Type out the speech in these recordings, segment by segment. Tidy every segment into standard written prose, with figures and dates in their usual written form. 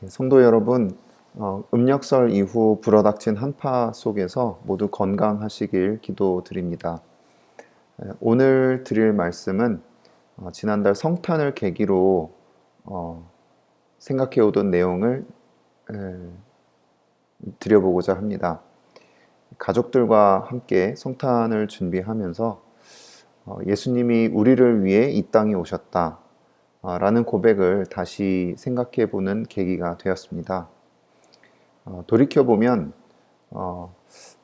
성도 여러분, 음력설 이후 불어닥친 한파 속에서 모두 건강하시길 기도드립니다. 오늘 드릴 말씀은 지난달 성탄을 계기로 생각해 오던 내용을 드려보고자 합니다. 가족들과 함께 성탄을 준비하면서 예수님이 우리를 위해 이 땅에 오셨다 라는 고백을 다시 생각해 보는 계기가 되었습니다. 돌이켜보면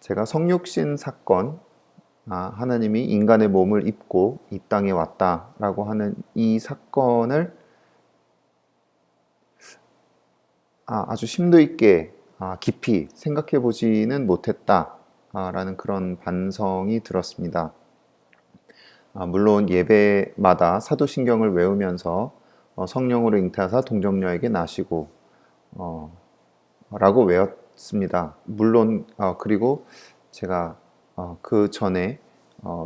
제가 성육신 사건, 하나님이 인간의 몸을 입고 이 땅에 왔다라고 하는 이 사건을 아주 심도 있게 깊이 생각해 보지는 못했다라는 그런 반성이 들었습니다. 물론 예배마다 사도신경을 외우면서 성령으로 잉태하사 동정녀에게 나시고 라고 외웠습니다. 물론 그리고 제가 그 전에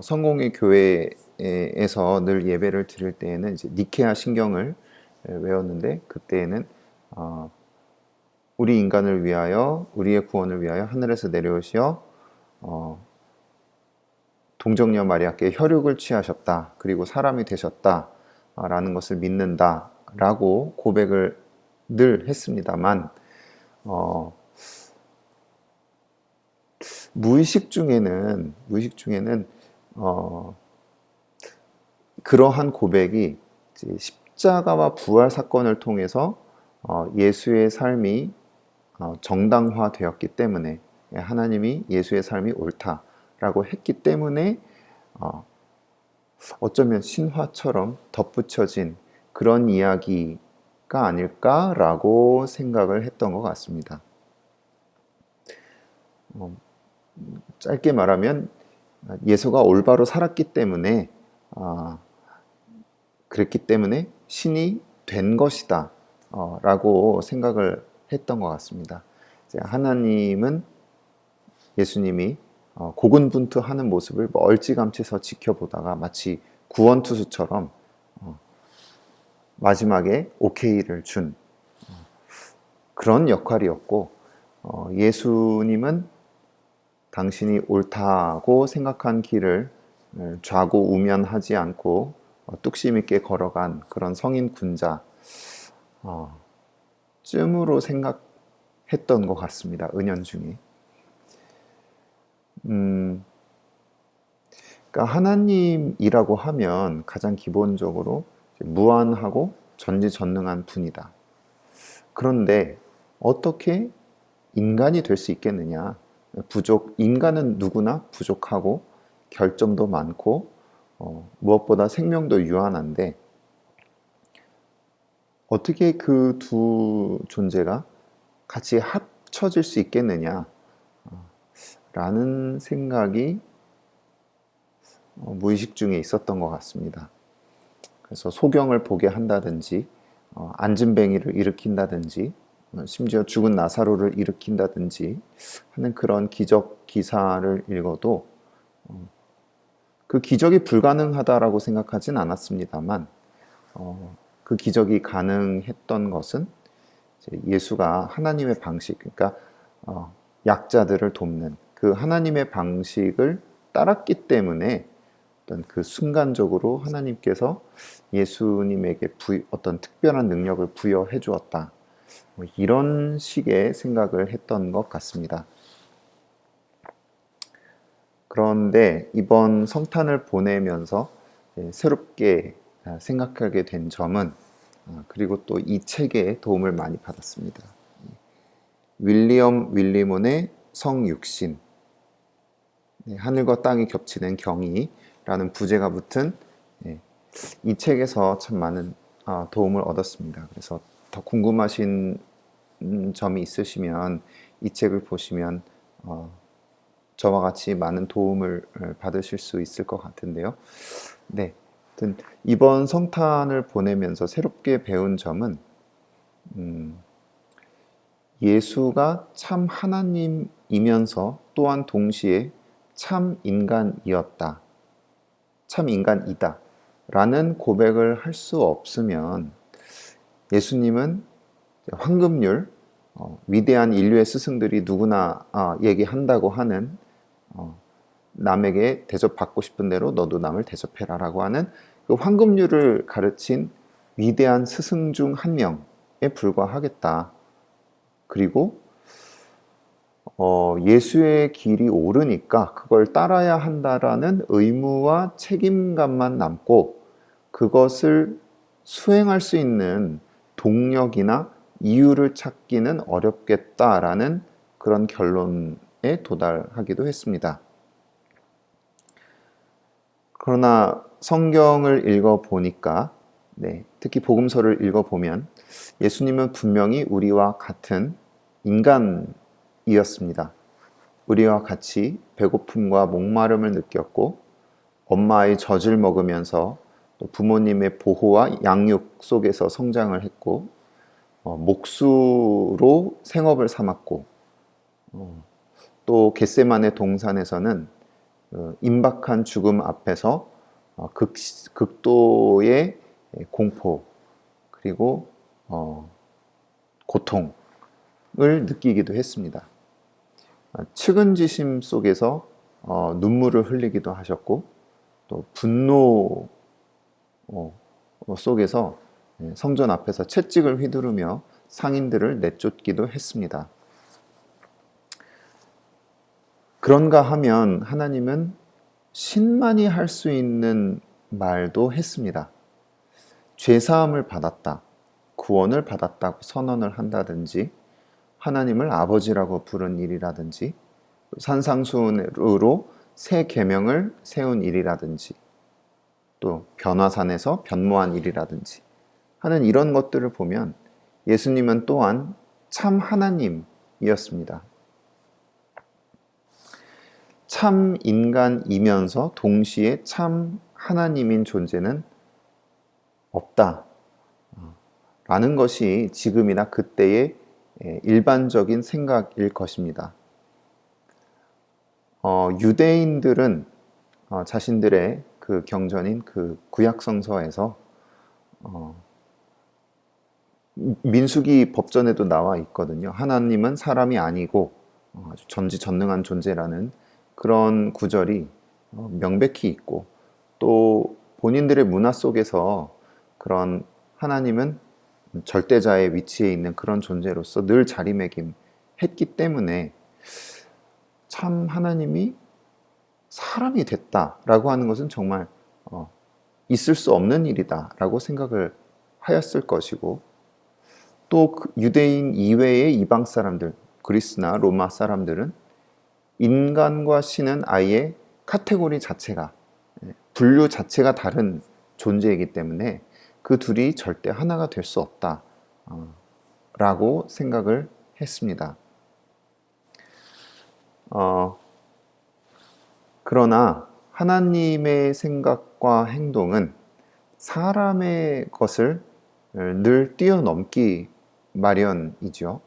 성공의 교회에서 늘 예배를 드릴 때에는 이제 니케아 신경을 외웠는데 그때에는 우리 인간을 위하여 우리의 구원을 위하여 하늘에서 내려오시어 동정녀 마리아께 혈육을 취하셨다. 그리고 사람이 되셨다. 라는 것을 믿는다. 라고 고백을 늘 했습니다만 무의식 중에는 그러한 고백이 십자가와 부활 사건을 통해서 예수의 삶이 정당화되었기 때문에 하나님이 예수의 삶이 옳다라고 했기 때문에 어쩌면 신화처럼 덧붙여진 그런 이야기가 아닐까라고 생각을 했던 것 같습니다. 짧게 말하면 예수가 올바로 살았기 때문에 그랬기 때문에 신이 된 것이다 라고 생각을 했던 것 같습니다. 하나님은 예수님이 고군분투하는 모습을 멀찌감치서 지켜보다가 마치 구원투수처럼 마지막에 오케이를 준 그런 역할이었고 예수님은 당신이 옳다고 생각한 길을 좌고우면하지 않고 뚝심 있게 걸어간 그런 성인 군자 쯤으로 생각했던 것 같습니다. 은연중에. 그러니까 하나님이라고 하면 가장 기본적으로 무한하고 전지전능한 분이다. 그런데 어떻게 인간이 될 수 있겠느냐? 인간은 누구나 부족하고 결점도 많고 무엇보다 생명도 유한한데 어떻게 그 두 존재가 같이 합쳐질 수 있겠느냐? 라는 생각이 무의식 중에 있었던 것 같습니다. 그래서 소경을 보게 한다든지 안진뱅이를 일으킨다든지 심지어 죽은 나사로를 일으킨다든지 하는 그런 기적 기사를 읽어도 그 기적이 불가능하다라고 생각하진 않았습니다만 그 기적이 가능했던 것은 예수가 하나님의 방식, 그러니까 약자들을 돕는 그 하나님의 방식을 따랐기 때문에 어떤 그 순간적으로 하나님께서 예수님에게 어떤 특별한 능력을 부여해 주었다. 이런 식의 생각을 했던 것 같습니다. 그런데 이번 성탄을 보내면서 새롭게 생각하게 된 점은 그리고 또 이 책에 도움을 많이 받았습니다. 윌리엄 윌리몬의 성육신, 하늘과 땅이 겹치는 경이라는 부제가 붙은 이 책에서 참 많은 도움을 얻었습니다. 그래서 더 궁금하신 점이 있으시면 이 책을 보시면 저와 같이 많은 도움을 받으실 수 있을 것 같은데요. 네, 이번 성탄을 보내면서 새롭게 배운 점은 예수가 참 하나님이면서 또한 동시에 참 인간이었다, 참 인간이다 라는 고백을 할 수 없으면 예수님은 황금률, 위대한 인류의 스승들이 누구나 얘기한다고 하는 남에게 대접받고 싶은 대로 너도 남을 대접해라 라고 하는 그 황금률을 가르친 위대한 스승 중 한 명에 불과하겠다. 그리고 예수의 길이 옳으니까 그걸 따라야 한다라는 의무와 책임감만 남고 그것을 수행할 수 있는 동력이나 이유를 찾기는 어렵겠다라는 그런 결론에 도달하기도 했습니다. 그러나 성경을 읽어보니까, 특히 복음서를 읽어보면 예수님은 분명히 우리와 같은 인간이었습니다. 우리와 같이 배고픔과 목마름을 느꼈고 엄마의 젖을 먹으면서 또 부모님의 보호와 양육 속에서 성장을 했고 목수로 생업을 삼았고 또 겟세마네 동산에서는 임박한 죽음 앞에서 극도의 공포 그리고 고통을 느끼기도 했습니다. 측은지심 속에서 눈물을 흘리기도 하셨고 또 분노 속에서 성전 앞에서 채찍을 휘두르며 상인들을 내쫓기도 했습니다. 그런가 하면 하나님은 신만이 할 수 있는 말도 했습니다. 죄사함을 받았다, 구원을 받았다고 선언을 한다든지 하나님을 아버지라고 부른 일이라든지 산상수훈으로 새 계명을 세운 일이라든지 또 변화산에서 변모한 일이라든지 하는 이런 것들을 보면 예수님은 또한 참 하나님이었습니다. 참 인간이면서 동시에 참 하나님인 존재는 없다 라는 것이 지금이나 그때의 일반적인 생각일 것입니다. 유대인들은 자신들의 그 경전인 그 구약성서에서 민수기 법전에도 나와 있거든요. 하나님은 사람이 아니고 아주 전지전능한 존재라는 그런 구절이 명백히 있고 또 본인들의 문화 속에서 그런 하나님은 절대자의 위치에 있는 그런 존재로서 늘 자리매김했기 때문에 참 하나님이 사람이 됐다라고 하는 것은 정말 있을 수 없는 일이다라고 생각을 하였을 것이고 또 유대인 이외의 이방 사람들, 그리스나 로마 사람들은 인간과 신은 아예 카테고리 자체가 분류 자체가 다른 존재이기 때문에 그 둘이 절대 하나가 될 수 없다 라고 생각을 했습니다. 그러나 하나님의 생각과 행동은 사람의 것을 늘 뛰어넘기 마련이죠.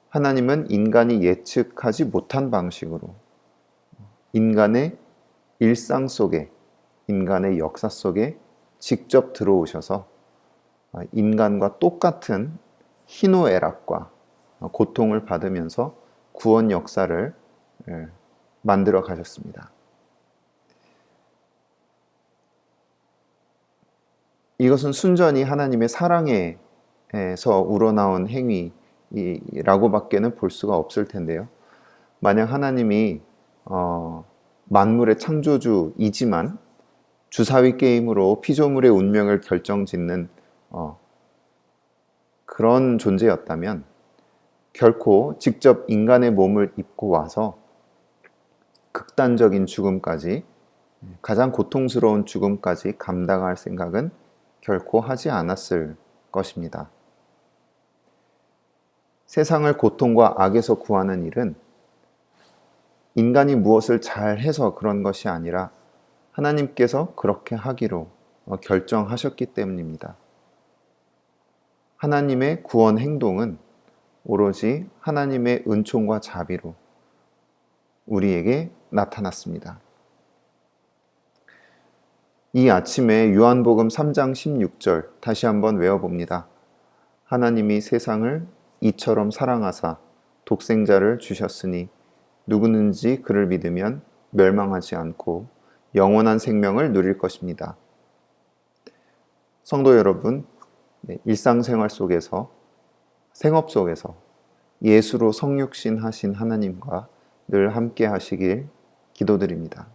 하나님은 인간이 예측하지 못한 방식으로 인간의 일상 속에, 인간의 역사 속에 직접 들어오셔서 인간과 똑같은 희노애락과 고통을 받으면서 구원 역사를 만들어 가셨습니다. 이것은 순전히 하나님의 사랑에서 우러나온 행위라고 밖에는 볼 수가 없을 텐데요. 만약 하나님이 만물의 창조주이지만 주사위 게임으로 피조물의 운명을 결정짓는 그런 존재였다면 결코 직접 인간의 몸을 입고 와서 극단적인 죽음까지, 가장 고통스러운 죽음까지 감당할 생각은 결코 하지 않았을 것입니다. 세상을 고통과 악에서 구하는 일은 인간이 무엇을 잘해서 그런 것이 아니라 하나님께서 그렇게 하기로 결정하셨기 때문입니다. 하나님의 구원 행동은 오로지 하나님의 은총과 자비로 우리에게 나타났습니다. 이 아침에 요한복음 3장 16절 다시 한번 외워봅니다. 하나님이 세상을 이처럼 사랑하사 독생자를 주셨으니 누구든지 그를 믿으면 멸망하지 않고 영원한 생명을 누릴 것입니다. 성도 여러분, 일상생활 속에서, 생업 속에서 예수로 성육신 하신 하나님과 늘 함께 하시길 기도드립니다.